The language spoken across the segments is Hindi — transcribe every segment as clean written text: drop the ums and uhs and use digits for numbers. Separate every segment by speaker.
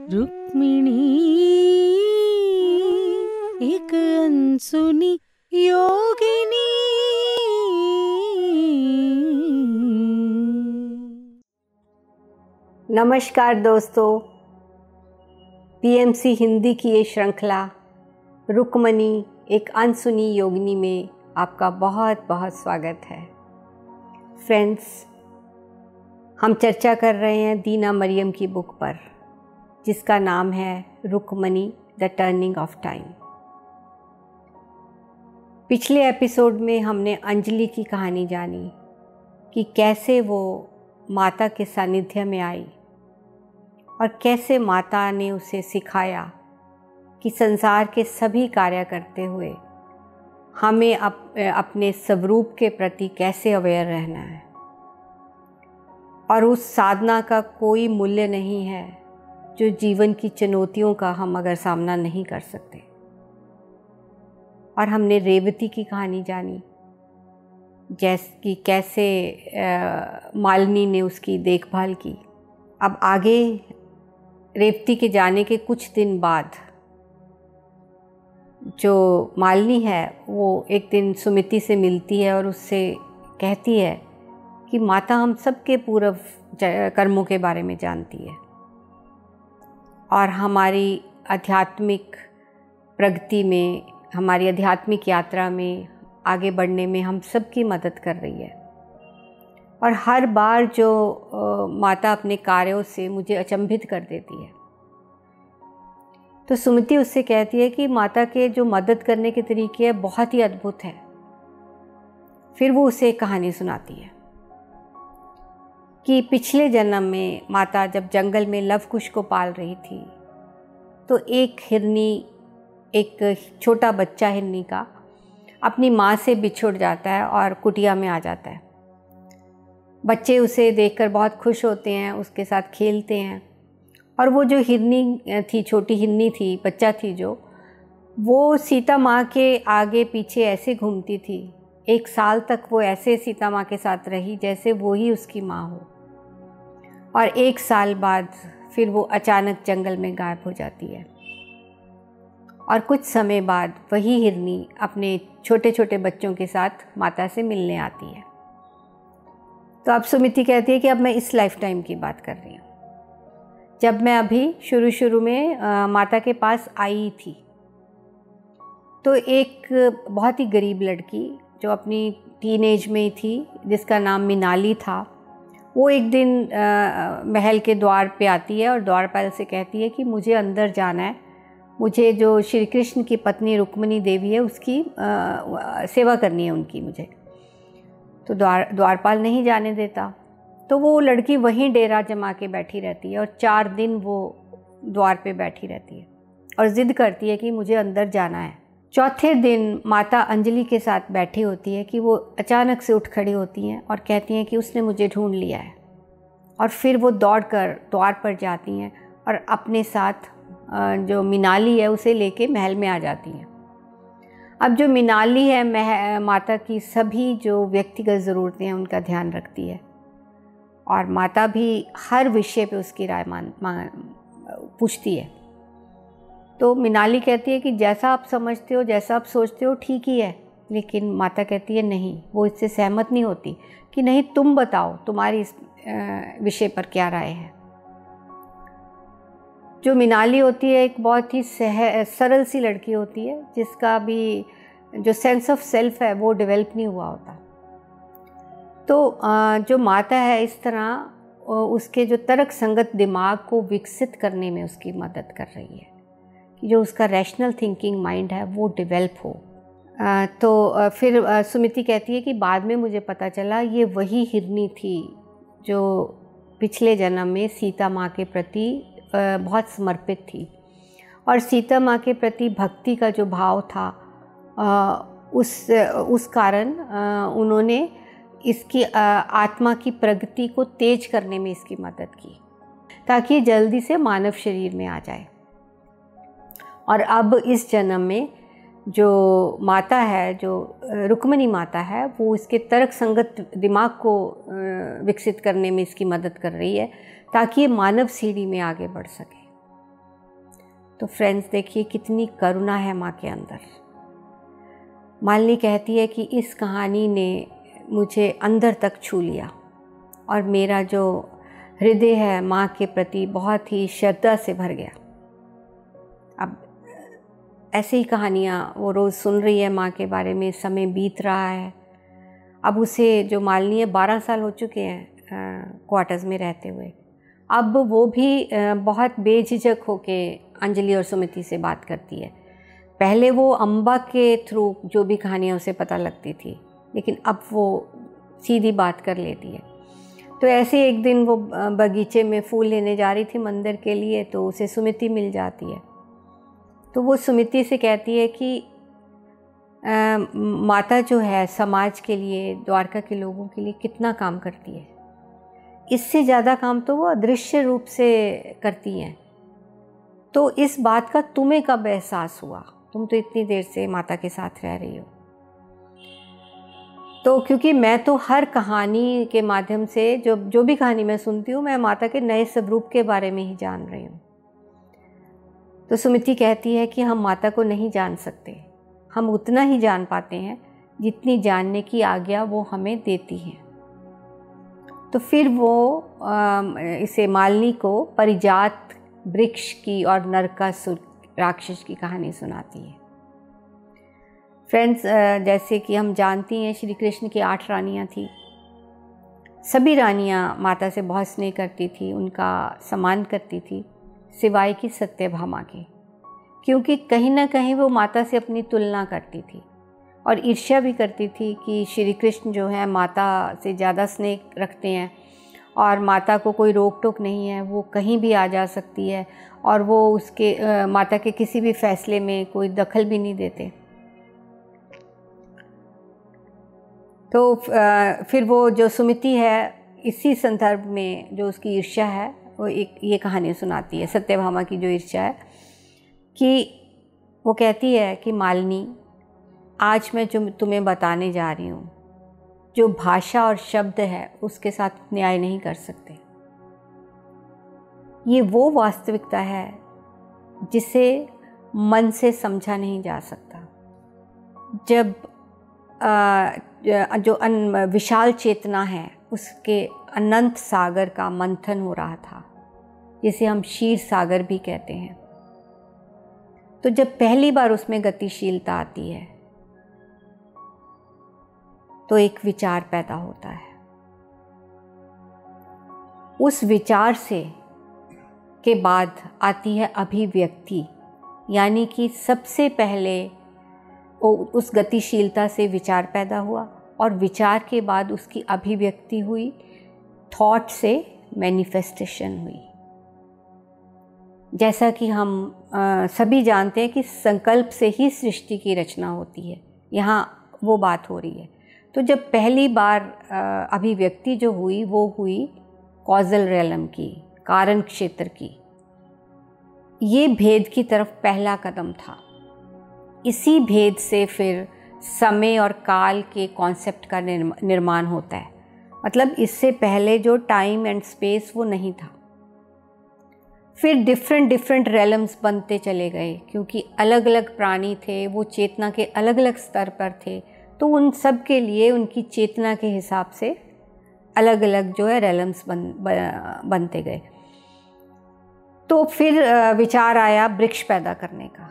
Speaker 1: रुक्मिणी एक अनसुनी योगिनी।
Speaker 2: नमस्कार दोस्तों, पीएमसी हिंदी की ये श्रृंखला रुक्मिणी एक अनसुनी योगिनी में आपका बहुत बहुत स्वागत है। फ्रेंड्स, हम चर्चा कर रहे हैं दीना मरियम की बुक पर, जिसका नाम है Rukmini the turning of time. पिछले एपिसोड में हमने अंजलि की कहानी जानी कि कैसे वो माता के सानिध्य में आई और कैसे माता ने उसे सिखाया कि संसार के सभी कार्य करते हुए हमें अपने स्वरूप के प्रति कैसे अवेयर रहना है और उस साधना का कोई मूल्य नहीं है जो जीवन की चुनौतियों का हम अगर सामना नहीं कर सकते। और हमने रेवती की कहानी जानी, जैसे कि कैसे मालिनी ने उसकी देखभाल की। अब आगे रेवती के जाने के कुछ दिन बाद जो मालिनी है वो एक दिन सुमिति से मिलती है और उससे कहती है कि माता हम सबके पूर्व कर्मों के बारे में जानती है और हमारी आध्यात्मिक प्रगति में, हमारी आध्यात्मिक यात्रा में आगे बढ़ने में हम सबकी मदद कर रही है। और हर बार जो माता अपने कार्यों से मुझे अचंभित कर देती है। तो सुमिति उससे कहती है कि माता के जो मदद करने के तरीके हैं बहुत ही अद्भुत है। फिर वो उसे एक कहानी सुनाती है कि पिछले जन्म में माता जब जंगल में लवकुश को पाल रही थी तो एक हिरनी, एक छोटा बच्चा हिरनी का अपनी माँ से बिछुड़ जाता है और कुटिया में आ जाता है। बच्चे उसे देखकर बहुत खुश होते हैं, उसके साथ खेलते हैं। और वो जो हिरनी थी, छोटी हिरनी थी, बच्चा थी जो, वो सीता माँ के आगे पीछे ऐसे घूमती थी। 1 साल तक वो ऐसे सीता माँ के साथ रही जैसे वो ही उसकी माँ हो। और 1 साल बाद फिर वो अचानक जंगल में गायब हो जाती है। और कुछ समय बाद वही हिरनी अपने छोटे छोटे बच्चों के साथ माता से मिलने आती है। तो अब सुमिति कहती है कि अब मैं इस लाइफ टाइम की बात कर रही हूँ, जब मैं अभी शुरू में माता के पास आई थी। तो एक बहुत ही गरीब लड़की जो अपनी टीनेज में थी, जिसका नाम मिनाली था, वो एक दिन महल के द्वार पे आती है और द्वारपाल से कहती है कि मुझे अंदर जाना है, मुझे जो श्री कृष्ण की पत्नी रुक्मिणी देवी है उसकी सेवा करनी है उनकी मुझे। तो द्वारपाल नहीं जाने देता। तो वो लड़की वहीं डेरा जमा के बैठी रहती है और 4 दिन वो द्वार पे बैठी रहती है और ज़िद करती है कि मुझे अंदर जाना है। चौथे दिन माता अंजलि के साथ बैठी होती है कि वो अचानक से उठ खड़ी होती हैं और कहती हैं कि उसने मुझे ढूंढ लिया है। और फिर वो दौड़कर द्वार पर जाती हैं और अपने साथ जो मिनाली है उसे लेके महल में आ जाती हैं। अब जो मिनाली है माता की सभी जो व्यक्तिगत ज़रूरतें हैं उनका ध्यान रखती है और माता भी हर विषय पे उसकी राय पूछती है। तो मिनाली कहती है कि जैसा आप समझते हो, जैसा आप सोचते हो ठीक ही है। लेकिन माता कहती है नहीं, वो इससे सहमत नहीं होती कि नहीं तुम बताओ तुम्हारी इस विषय पर क्या राय है। जो मिनाली होती है एक बहुत ही सरल सी लड़की होती है, जिसका भी जो सेंस ऑफ सेल्फ है वो डेवलप नहीं हुआ होता। तो जो माता है इस तरह उसके जो तर्क संगत दिमाग को विकसित करने में उसकी मदद कर रही है कि जो उसका रैशनल थिंकिंग माइंड है वो डेवलप हो। तो फिर सुमिति कहती है कि बाद में मुझे पता चला ये वही हिरनी थी जो पिछले जन्म में सीता माँ के प्रति बहुत समर्पित थी और सीता माँ के प्रति भक्ति का जो भाव था उस कारण उन्होंने इसकी आत्मा की प्रगति को तेज करने में इसकी मदद की ताकि जल्दी से मानव शरीर में आ जाए। और अब इस जन्म में जो माता है, जो रुक्मिणी माता है, वो इसके तर्क संगत दिमाग को विकसित करने में इसकी मदद कर रही है ताकि ये मानव सीढ़ी में आगे बढ़ सके। तो फ्रेंड्स देखिए कितनी करुणा है माँ के अंदर। मालिनी कहती है कि इस कहानी ने मुझे अंदर तक छू लिया और मेरा जो हृदय है माँ के प्रति बहुत ही श्रद्धा से भर गया। अब ऐसी ही कहानियाँ वो रोज़ सुन रही है माँ के बारे में, समय बीत रहा है। अब उसे जो मालिनी है 12 साल हो चुके हैं क्वार्टर्स में रहते हुए। अब वो भी बहुत बेझिझक होके अंजलि और सुमिति से बात करती है। पहले वो अम्बा के थ्रू जो भी कहानियाँ उसे पता लगती थी, लेकिन अब वो सीधी बात कर लेती है। तो ऐसे एक दिन वो बगीचे में फूल लेने जा रही थी मंदिर के लिए, तो उसे सुमिति मिल जाती है। तो वो सुमिति से कहती है कि माता जो है समाज के लिए, द्वारका के लोगों के लिए कितना काम करती है, इससे ज़्यादा काम तो वो अदृश्य रूप से करती हैं। तो इस बात का तुम्हें कब एहसास हुआ? तुम तो इतनी देर से माता के साथ रह रही हो। तो क्योंकि मैं तो हर कहानी के माध्यम से जो भी कहानी मैं सुनती हूँ, मैं माता के नए स्वरूप के बारे में ही जान रही हूँ। तो सुमिति कहती है कि हम माता को नहीं जान सकते, हम उतना ही जान पाते हैं जितनी जानने की आज्ञा वो हमें देती हैं। तो फिर वो इसे मालिनी को परिजात वृक्ष की और नरकासुर राक्षस की कहानी सुनाती है। फ्रेंड्स, जैसे कि हम जानती हैं श्री कृष्ण की 8 रानियाँ थी। सभी रानियाँ माता से बहुत स्नेह करती थी, उनका सम्मान करती थी, सिवाय की सत्यभामा के, क्योंकि कहीं ना कहीं वो माता से अपनी तुलना करती थी और ईर्ष्या भी करती थी कि श्री कृष्ण जो है माता से ज़्यादा स्नेह रखते हैं और माता को कोई रोक टोक नहीं है, वो कहीं भी आ जा सकती है और वो उसके माता के किसी भी फैसले में कोई दखल भी नहीं देते। तो फिर वो जो सुमिति है, इसी संदर्भ में जो उसकी ईर्ष्या है, वो एक ये कहानी सुनाती है, सत्यभामा की जो ईर्ष्या है, कि वो कहती है कि मालिनी, आज मैं जो तुम्हें बताने जा रही हूँ, जो भाषा और शब्द है उसके साथ न्याय नहीं कर सकते। ये वो वास्तविकता है जिसे मन से समझा नहीं जा सकता। जब जो विशाल चेतना है उसके अनंत सागर का मंथन हो रहा था, जिसे हम क्षीर सागर भी कहते हैं, तो जब पहली बार उसमें गतिशीलता आती है तो एक विचार पैदा होता है। उस विचार से के बाद आती है अभिव्यक्ति, यानी कि सबसे पहले उस गतिशीलता से विचार पैदा हुआ और विचार के बाद उसकी अभिव्यक्ति हुई, थॉट से मैनिफेस्टेशन हुई। जैसा कि हम सभी जानते हैं कि संकल्प से ही सृष्टि की रचना होती है, यहाँ वो बात हो रही है। तो जब पहली बार अभिव्यक्ति जो हुई वो हुई कॉजल रेलम की, कारण क्षेत्र की। ये भेद की तरफ पहला कदम था। इसी भेद से फिर समय और काल के कॉन्सेप्ट का निर्माण होता है। मतलब इससे पहले जो टाइम एंड स्पेस वो नहीं था। फिर डिफरेंट रेलम्स बनते चले गए, क्योंकि अलग अलग प्राणी थे, वो चेतना के अलग अलग स्तर पर थे, तो उन सब के लिए उनकी चेतना के हिसाब से अलग अलग जो है रेलम्स बनते गए। तो फिर विचार आया वृक्ष पैदा करने का।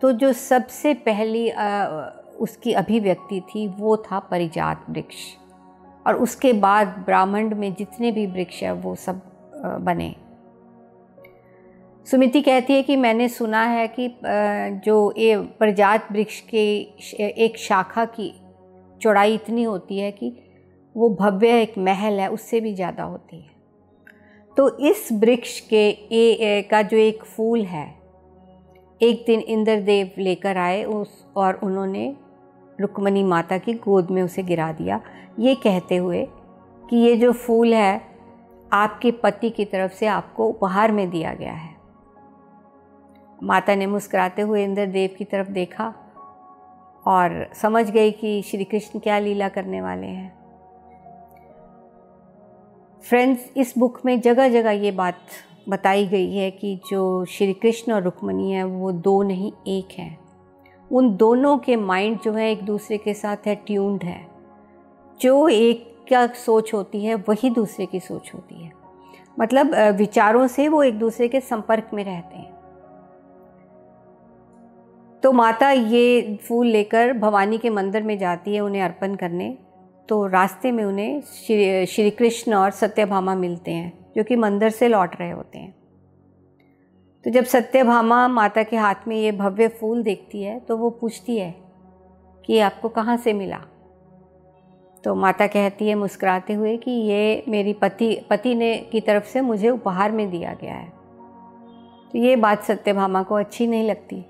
Speaker 2: तो जो सबसे पहली उसकी अभिव्यक्ति थी वो था परिजात वृक्ष, और उसके बाद ब्रह्मांड में जितने भी वृक्ष है वो सब बने। सुमिति कहती है कि मैंने सुना है कि जो ये परिजात वृक्ष के एक शाखा की चौड़ाई इतनी होती है कि वो भव्य एक महल है उससे भी ज़्यादा होती है। तो इस वृक्ष के का जो एक फूल है, एक दिन इंद्रदेव लेकर आए और उन्होंने रुक्मणी माता की गोद में उसे गिरा दिया, ये कहते हुए कि ये जो फूल है आपके पति की तरफ से आपको उपहार में दिया गया है। माता ने मुस्कुराते हुए इंद्रदेव की तरफ देखा और समझ गई कि श्री कृष्ण क्या लीला करने वाले हैं। फ्रेंड्स, इस बुक में जगह जगह ये बात बताई गई है कि जो श्री कृष्ण और रुक्मिणी है वो दो नहीं एक हैं। उन दोनों के माइंड जो है एक दूसरे के साथ है ट्यून्ड है। जो एक का सोच होती है वही दूसरे की सोच होती है, मतलब विचारों से वो एक दूसरे के संपर्क में रहते हैं। तो माता ये फूल लेकर भवानी के मंदिर में जाती है उन्हें अर्पण करने। तो रास्ते में उन्हें श्री कृष्ण और सत्यभामा मिलते हैं जो कि मंदिर से लौट रहे होते हैं। तो जब सत्यभामा माता के हाथ में ये भव्य फूल देखती है तो वो पूछती है कि ये आपको कहाँ से मिला। तो माता कहती है मुस्कुराते हुए कि ये मेरी पति ने की तरफ से मुझे उपहार में दिया गया है। तो ये बात सत्यभामा को अच्छी नहीं लगती,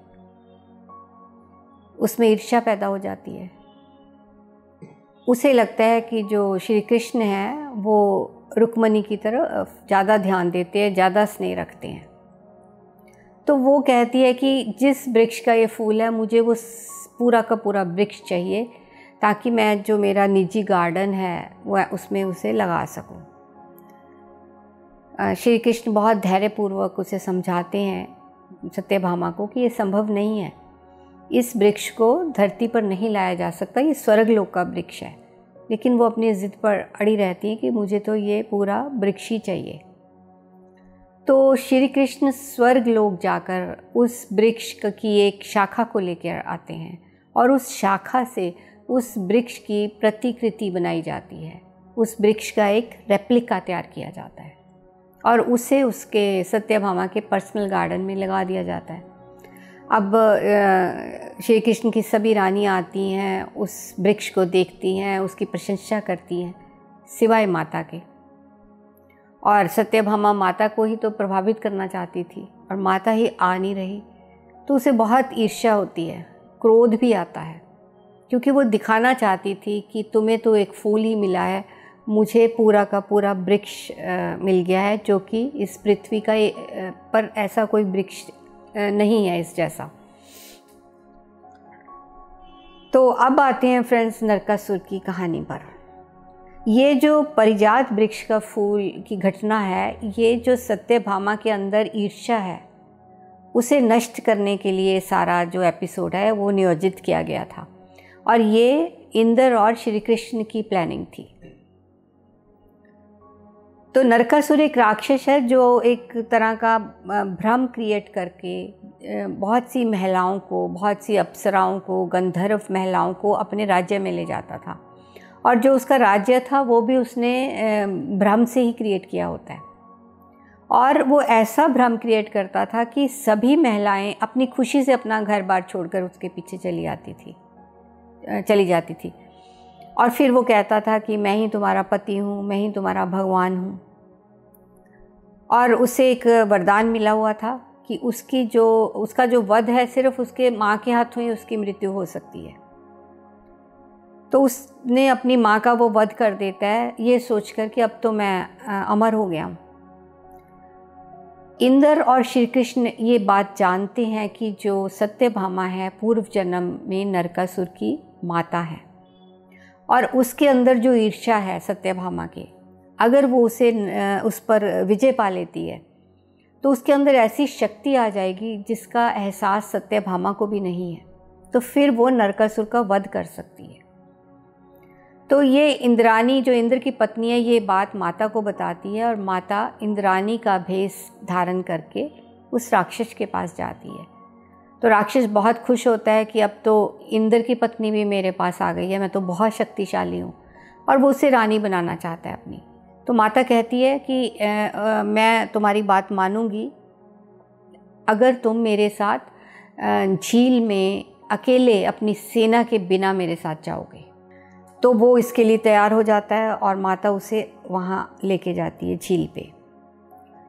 Speaker 2: उसमें ईर्ष्या पैदा हो जाती है। उसे लगता है कि जो श्री कृष्ण हैं वो रुक्मिणी की तरफ ज़्यादा ध्यान देते हैं, ज़्यादा स्नेह रखते हैं। तो वो कहती है कि जिस वृक्ष का ये फूल है मुझे वो पूरा का पूरा वृक्ष चाहिए ताकि मैं जो मेरा निजी गार्डन है वह उसमें उसे लगा सकूं। श्री कृष्ण बहुत धैर्यपूर्वक उसे समझाते हैं सत्यभामा को कि ये संभव नहीं है, इस वृक्ष को धरती पर नहीं लाया जा सकता, ये स्वर्गलोक का वृक्ष है। लेकिन वो अपनी ज़िद पर अड़ी रहती है कि मुझे तो ये पूरा वृक्ष ही चाहिए। तो श्री कृष्ण स्वर्गलोक जाकर उस वृक्ष की एक शाखा को लेकर आते हैं और उस शाखा से उस वृक्ष की प्रतिकृति बनाई जाती है। उस वृक्ष का एक रेप्लिका तैयार किया जाता है और उसे उसके सत्यभामा के पर्सनल गार्डन में लगा दिया जाता है। अब श्री कृष्ण की सभी रानियाँ आती हैं, उस वृक्ष को देखती हैं, उसकी प्रशंसा करती हैं, सिवाय माता के। और सत्यभामा माता को ही तो प्रभावित करना चाहती थी और माता ही आ नहीं रही। तो उसे बहुत ईर्ष्या होती है, क्रोध भी आता है, क्योंकि वो दिखाना चाहती थी कि तुम्हें तो एक फूल ही मिला है, मुझे पूरा का पूरा वृक्ष मिल गया है, जो कि इस पृथ्वी का पर ऐसा कोई वृक्ष नहीं है इस जैसा। तो अब आते हैं फ्रेंड्स नरकासुर की कहानी पर। ये जो परिजात वृक्ष का फूल की घटना है, ये जो सत्यभामा के अंदर ईर्ष्या है उसे नष्ट करने के लिए सारा जो एपिसोड है वो नियोजित किया गया था और ये इंद्र और श्री कृष्ण की प्लानिंग थी। तो नरकासुर एक राक्षस है जो एक तरह का भ्रम क्रिएट करके बहुत सी महिलाओं को, बहुत सी अप्सराओं को, गंधर्व महिलाओं को अपने राज्य में ले जाता था। और जो उसका राज्य था वो भी उसने भ्रम से ही क्रिएट किया होता है। और वो ऐसा भ्रम क्रिएट करता था कि सभी महिलाएं अपनी खुशी से अपना घर बार छोड़कर उसके पीछे चली जाती थी। और फिर वो कहता था कि मैं ही तुम्हारा पति हूँ, मैं ही तुम्हारा भगवान हूँ। और उसे एक वरदान मिला हुआ था कि उसका जो वध है सिर्फ उसके माँ के हाथों ही उसकी मृत्यु हो सकती है। तो उसने अपनी माँ का वो वध कर देता है ये सोचकर कि अब तो मैं अमर हो गया हूँ। इंद्र और श्री कृष्ण ये बात जानते हैं कि जो सत्यभामा है पूर्व जन्म में नरकासुर की माता है और उसके अंदर जो ईर्ष्या है सत्यभामा के, अगर वो उस पर विजय पा लेती है तो उसके अंदर ऐसी शक्ति आ जाएगी जिसका एहसास सत्यभामा को भी नहीं है। तो फिर वो नरकासुर का वध कर सकती है। तो ये इंद्रानी जो इंद्र की पत्नी है ये बात माता को बताती है और माता इंद्रानी का भेष धारण करके उस राक्षस के पास जाती है। तो राक्षस बहुत खुश होता है कि अब तो इंद्र की पत्नी भी मेरे पास आ गई है, मैं तो बहुत शक्तिशाली हूँ, और वो उसे रानी बनाना चाहता है अपनी। तो माता कहती है कि मैं तुम्हारी बात मानूंगी अगर तुम मेरे साथ झील में अकेले अपनी सेना के बिना मेरे साथ जाओगे। तो वो इसके लिए तैयार हो जाता है और माता उसे वहाँ लेके जाती है झील पे।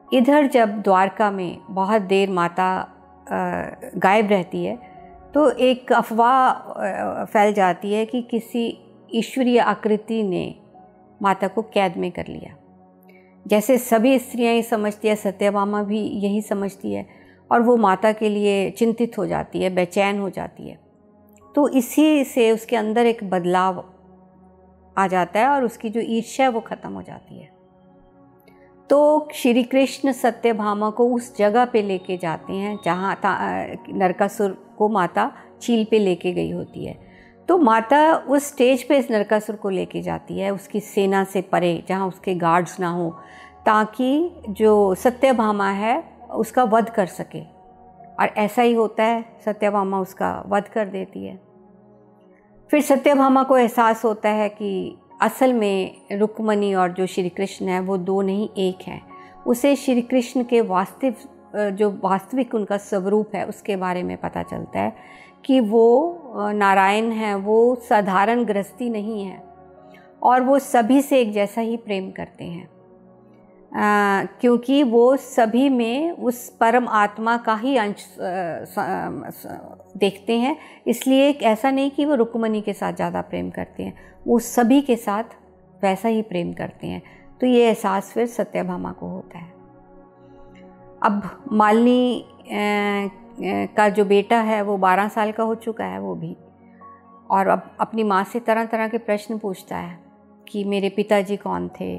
Speaker 2: इधर जब द्वारका में बहुत देर माता गायब रहती है तो एक अफवाह फैल जाती है कि किसी ईश्वरीय आकृति ने माता को कैद में कर लिया। जैसे सभी स्त्रियां ये समझती है, सत्यभामा भी यही समझती है और वो माता के लिए चिंतित हो जाती है, बेचैन हो जाती है। तो इसी से उसके अंदर एक बदलाव आ जाता है और उसकी जो ईर्ष्या है वो ख़त्म हो जाती है। तो श्री कृष्ण सत्यभामा को उस जगह पे लेके जाते हैं जहाँ नरकासुर को माता चील पे लेके गई होती है। तो माता उस स्टेज पे इस नरकासुर को लेके जाती है उसकी सेना से परे, जहाँ उसके गार्ड्स ना हो, ताकि जो सत्यभामा है उसका वध कर सके। और ऐसा ही होता है, सत्यभामा उसका वध कर देती है। फिर सत्यभामा को एहसास होता है कि असल में रुक्मणी और जो श्री कृष्ण है वो दो नहीं एक हैं। उसे श्री कृष्ण के वास्तविक उनका स्वरूप है उसके बारे में पता चलता है कि वो नारायण हैं, वो साधारण गृहस्थी नहीं है और वो सभी से एक जैसा ही प्रेम करते हैं, क्योंकि वो सभी में उस परम आत्मा का ही अंश देखते हैं। इसलिए ऐसा नहीं कि वो रुक्मणी के साथ ज़्यादा प्रेम करते हैं, वो सभी के साथ वैसा ही प्रेम करते हैं। तो ये एहसास फिर सत्यभामा को होता है। अब मालिनी का जो बेटा है वो 12 साल का हो चुका है वो भी, और अब अपनी माँ से तरह तरह के प्रश्न पूछता है कि मेरे पिताजी कौन थे,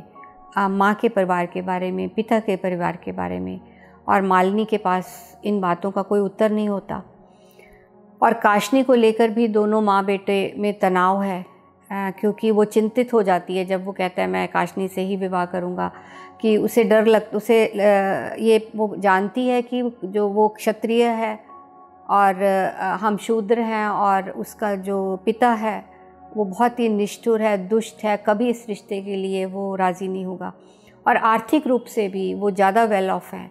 Speaker 2: माँ के परिवार के बारे में, पिता के परिवार के बारे में। और मालिनी के पास इन बातों का कोई उत्तर नहीं होता। और काशनी को लेकर भी दोनों माँ बेटे में तनाव है, क्योंकि वो चिंतित हो जाती है जब वो कहता है मैं काशनी से ही विवाह करूँगा, कि उसे ये वो जानती है कि जो वो क्षत्रिय है और हम शूद्र हैं, और उसका जो पिता है वो बहुत ही निष्ठुर है, दुष्ट है, कभी इस रिश्ते के लिए वो राज़ी नहीं होगा, और आर्थिक रूप से भी वो ज़्यादा वेल ऑफ है।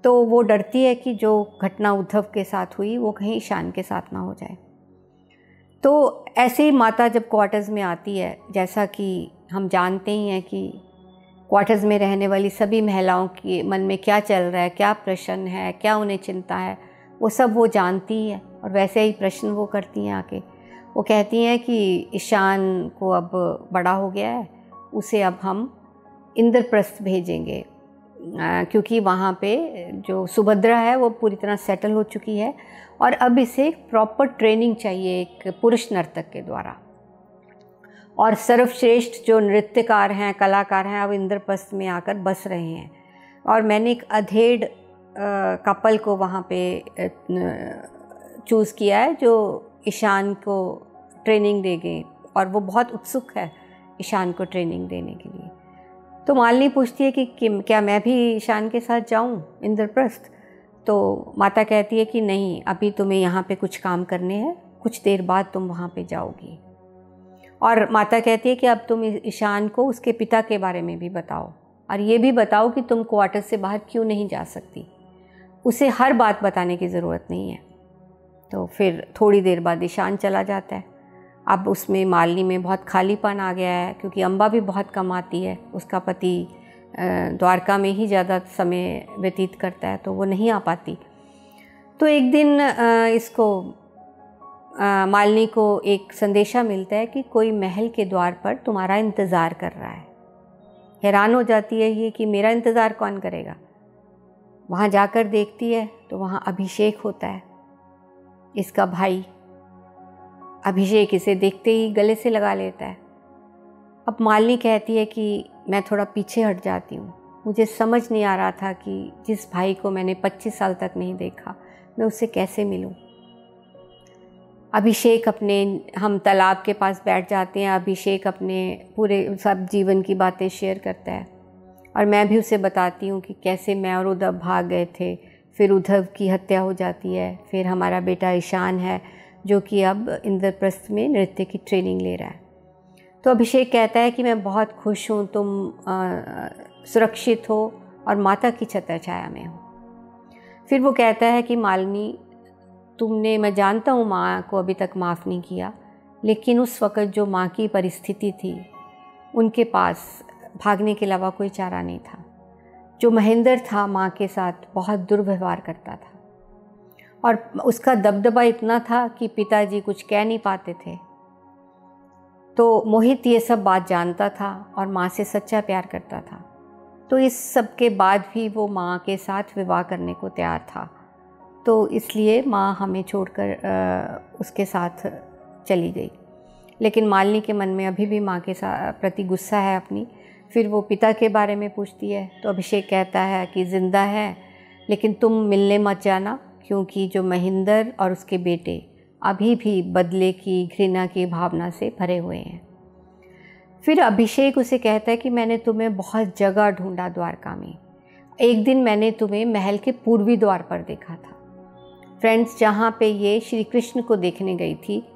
Speaker 2: तो वो डरती है कि जो घटना उद्धव के साथ हुई वो कहीं ईशान के साथ ना हो जाए। तो ऐसे ही माता जब क्वार्टर्स में आती है, जैसा कि हम जानते ही हैं कि क्वार्टर्स में रहने वाली सभी महिलाओं के मन में क्या चल रहा है, क्या प्रश्न है, क्या उन्हें चिंता है, वो सब वो जानती है। और वैसे ही प्रश्न वो करती हैं आके। वो कहती हैं कि ईशान को अब बड़ा हो गया है, उसे अब हम इंद्रप्रस्थ भेजेंगे, क्योंकि वहाँ पे जो सुभद्रा है वो पूरी तरह सेटल हो चुकी है, और अब इसे एक प्रॉपर ट्रेनिंग चाहिए एक पुरुष नर्तक के द्वारा। और सर्वश्रेष्ठ जो नृत्यकार हैं, कलाकार हैं, अब इंद्रप्रस्थ में आकर बस रहे हैं। और मैंने एक अधेड़ कपल को वहाँ पे चूज़ किया है जो ईशान को ट्रेनिंग देंगे, और वो बहुत उत्सुक है ईशान को ट्रेनिंग देने के लिए। तो मालिनी पूछती है कि क्या मैं भी ईशान के साथ जाऊं इंद्रप्रस्थ? तो माता कहती है कि नहीं, अभी तुम्हें यहाँ पे कुछ काम करने हैं, कुछ देर बाद तुम वहाँ पे जाओगी। और माता कहती है कि अब तुम ईशान को उसके पिता के बारे में भी बताओ, और ये भी बताओ कि तुम क्वार्टर से बाहर क्यों नहीं जा सकती। उसे हर बात बताने की ज़रूरत नहीं है। तो फिर थोड़ी देर बाद ईशान चला जाता है। अब उसमें मालिनी में बहुत खालीपन आ गया है, क्योंकि अम्बा भी बहुत कम आती है, उसका पति द्वारका में ही ज़्यादा समय व्यतीत करता है, तो वो नहीं आ पाती। तो एक दिन मालिनी को एक संदेशा मिलता है कि कोई महल के द्वार पर तुम्हारा इंतज़ार कर रहा है। हैरान हो जाती है ये कि मेरा इंतज़ार कौन करेगा। वहाँ जाकर देखती है तो वहाँ अभिषेक होता है, इसका भाई। अभिषेक इसे देखते ही गले से लगा लेता है। अब मालिनी कहती है कि मैं थोड़ा पीछे हट जाती हूँ, मुझे समझ नहीं आ रहा था कि जिस भाई को मैंने 25 साल तक नहीं देखा, मैं उससे कैसे मिलूँ। अभिषेक हम तालाब के पास बैठ जाते हैं। अभिषेक अपने पूरे सब जीवन की बातें शेयर करता है, और मैं भी उसे बताती हूँ कि कैसे मैं और उद्धव भाग गए थे, फिर उद्धव की हत्या हो जाती है, फिर हमारा बेटा ईशान है जो कि अब इंद्रप्रस्थ में नृत्य की ट्रेनिंग ले रहा है। तो अभिषेक कहता है कि मैं बहुत खुश हूँ, तुम सुरक्षित हो और माता की छत्र छाया में हो। फिर वो कहता है कि मालिनी, मैं जानता हूँ माँ को अभी तक माफ़ नहीं किया, लेकिन उस वक़्त जो माँ की परिस्थिति थी, उनके पास भागने के अलावा कोई चारा नहीं था। जो महेंद्र था माँ के साथ बहुत दुर्व्यवहार करता था, और उसका दबदबा इतना था कि पिताजी कुछ कह नहीं पाते थे। तो मोहित ये सब बात जानता था और माँ से सच्चा प्यार करता था। तो इस सब के बाद भी वो माँ के साथ विवाह करने को तैयार था। तो इसलिए माँ हमें छोड़कर उसके साथ चली गई। लेकिन मालिनी के मन में अभी भी माँ के प्रति गुस्सा है अपनी। फिर वो पिता के बारे में पूछती है तो अभिषेक कहता है कि ज़िंदा है, लेकिन तुम मिलने मत जाना, क्योंकि जो महेंद्र और उसके बेटे अभी भी बदले की, घृणा की भावना से भरे हुए हैं। फिर अभिषेक उसे कहता है कि मैंने तुम्हें बहुत जगह ढूंढा द्वारका में, एक दिन मैंने तुम्हें महल के पूर्वी द्वार पर देखा था। फ्रेंड्स, जहाँ पे ये श्री कृष्ण को देखने गई थी,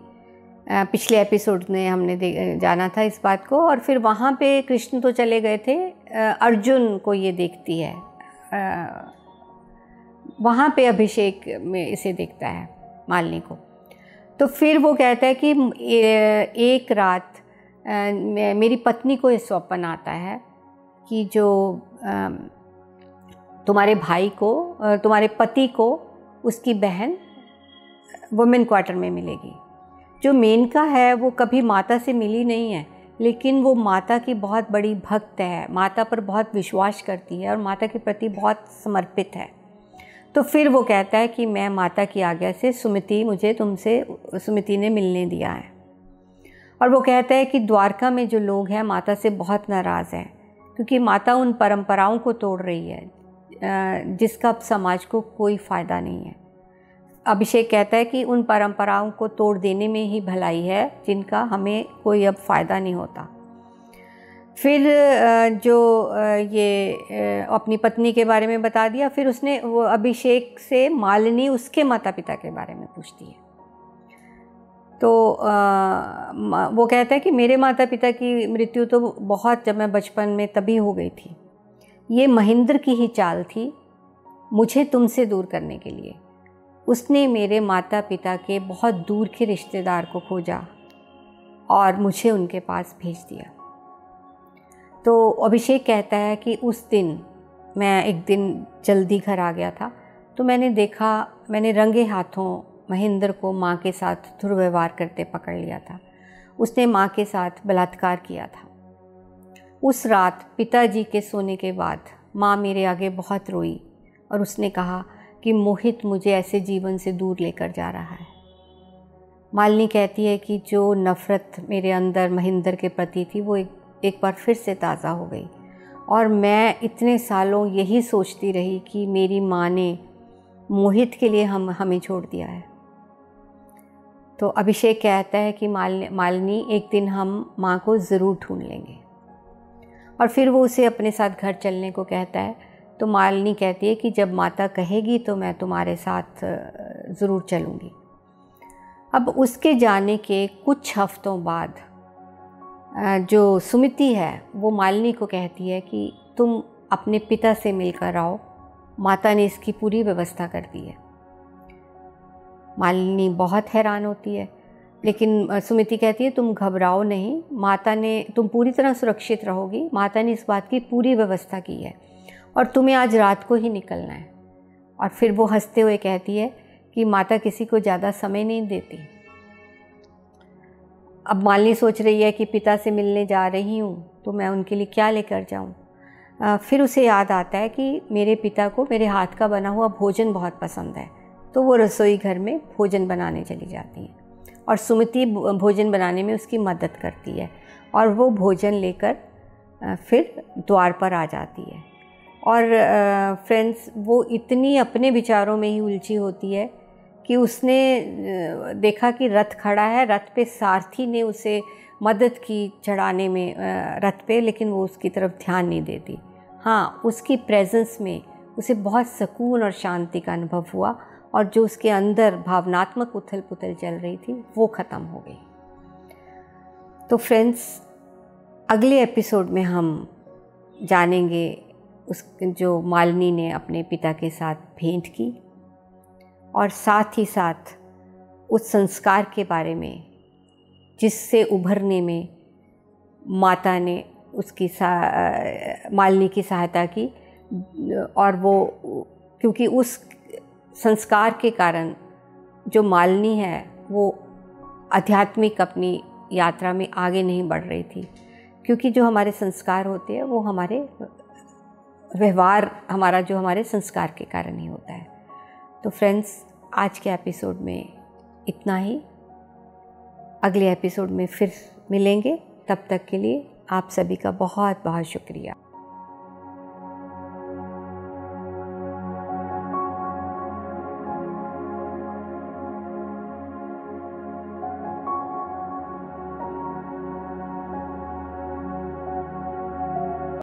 Speaker 2: पिछले एपिसोड में हमने जाना था इस बात को, और फिर वहाँ पे कृष्ण तो चले गए थे, अर्जुन को ये देखती है, वहाँ पे अभिषेक में इसे देखता है, मालिनी को। तो फिर वो कहता है कि एक रात मेरी पत्नी को ये स्वप्न आता है कि जो तुम्हारे भाई को, तुम्हारे पति को उसकी बहन वुमेन क्वार्टर में मिलेगी। जो मेनका है वो कभी माता से मिली नहीं है, लेकिन वो माता की बहुत बड़ी भक्त है, माता पर बहुत विश्वास करती है और माता के प्रति बहुत समर्पित है। तो फिर वो कहता है कि मैं माता की आज्ञा से सुमिति ने मिलने दिया है। और वो कहता है कि द्वारका में जो लोग हैं माता से बहुत नाराज़ हैं, क्योंकि माता उन परंपराओं को तोड़ रही है जिसका अब समाज को कोई फ़ायदा नहीं है। अभिषेक कहता है कि उन परंपराओं को तोड़ देने में ही भलाई है जिनका हमें कोई अब फ़ायदा नहीं होता। फिर जो ये अपनी पत्नी के बारे में बता दिया, फिर उसने वो अभिषेक से मालिनी उसके माता पिता के बारे में पूछती है। तो वो कहता है कि मेरे माता पिता की मृत्यु तो बहुत, जब मैं बचपन में तभी हो गई थी। ये महेंद्र की ही चाल थी मुझे तुमसे दूर करने के लिए। उसने मेरे माता पिता के बहुत दूर के रिश्तेदार को खोजा और मुझे उनके पास भेज दिया। तो अभिषेक कहता है कि उस दिन मैं एक दिन जल्दी घर आ गया था, तो मैंने रंगे हाथों महेंद्र को माँ के साथ दुर्व्यवहार करते पकड़ लिया था। उसने माँ के साथ बलात्कार किया था। उस रात पिताजी के सोने के बाद माँ मेरे आगे बहुत रोई और उसने कहा कि मोहित मुझे ऐसे जीवन से दूर लेकर जा रहा है। मालिनी कहती है कि जो नफ़रत मेरे अंदर महेंद्र के प्रति थी वो एक बार फिर से ताज़ा हो गई, और मैं इतने सालों यही सोचती रही कि मेरी माँ ने मोहित के लिए हमें छोड़ दिया है। तो अभिषेक कहता है कि मालिनी एक दिन हम माँ को ज़रूर ढूंढ लेंगे, और फिर वो उसे अपने साथ घर चलने को कहता है। तो मालिनी कहती है कि जब माता कहेगी तो मैं तुम्हारे साथ ज़रूर चलूँगी। अब उसके जाने के कुछ हफ्तों बाद जो सुमिति है वो मालिनी को कहती है कि तुम अपने पिता से मिलकर आओ, माता ने इसकी पूरी व्यवस्था कर दी है। मालिनी बहुत हैरान होती है, लेकिन सुमिति कहती है तुम घबराओ नहीं, तुम पूरी तरह सुरक्षित रहोगी, माता ने इस बात की पूरी व्यवस्था की है और तुम्हें आज रात को ही निकलना है। और फिर वो हंसते हुए कहती है कि माता किसी को ज़्यादा समय नहीं देती। अब मालिनी सोच रही है कि पिता से मिलने जा रही हूँ तो मैं उनके लिए क्या लेकर जाऊँ। फिर उसे याद आता है कि मेरे पिता को मेरे हाथ का बना हुआ भोजन बहुत पसंद है, तो वो रसोई घर में भोजन बनाने चली जाती हैं और सुमिति भोजन बनाने में उसकी मदद करती है और वो भोजन लेकर फिर द्वार पर आ जाती है। और फ्रेंड्स, वो इतनी अपने विचारों में ही उलझी होती है कि उसने देखा कि रथ खड़ा है, रथ पे सारथी ने उसे मदद की चढ़ाने में रथ पे, लेकिन वो उसकी तरफ ध्यान नहीं देती। हाँ, उसकी प्रेजेंस में उसे बहुत सुकून और शांति का अनुभव हुआ और जो उसके अंदर भावनात्मक उथल पुथल चल रही थी वो ख़त्म हो गई। तो फ्रेंड्स, अगले एपिसोड में हम जानेंगे जो मालिनी ने अपने पिता के साथ भेंट की और साथ ही साथ उस संस्कार के बारे में जिससे उभरने में माता ने मालिनी की सहायता की, और वो क्योंकि उस संस्कार के कारण जो मालिनी है वो आध्यात्मिक अपनी यात्रा में आगे नहीं बढ़ रही थी, क्योंकि जो हमारे संस्कार होते हैं वो हमारे व्यवहार हमारे संस्कार के कारण ही होता है। तो फ्रेंड्स, आज के एपिसोड में इतना ही। अगले एपिसोड में फिर मिलेंगे, तब तक के लिए आप सभी का बहुत बहुत शुक्रिया।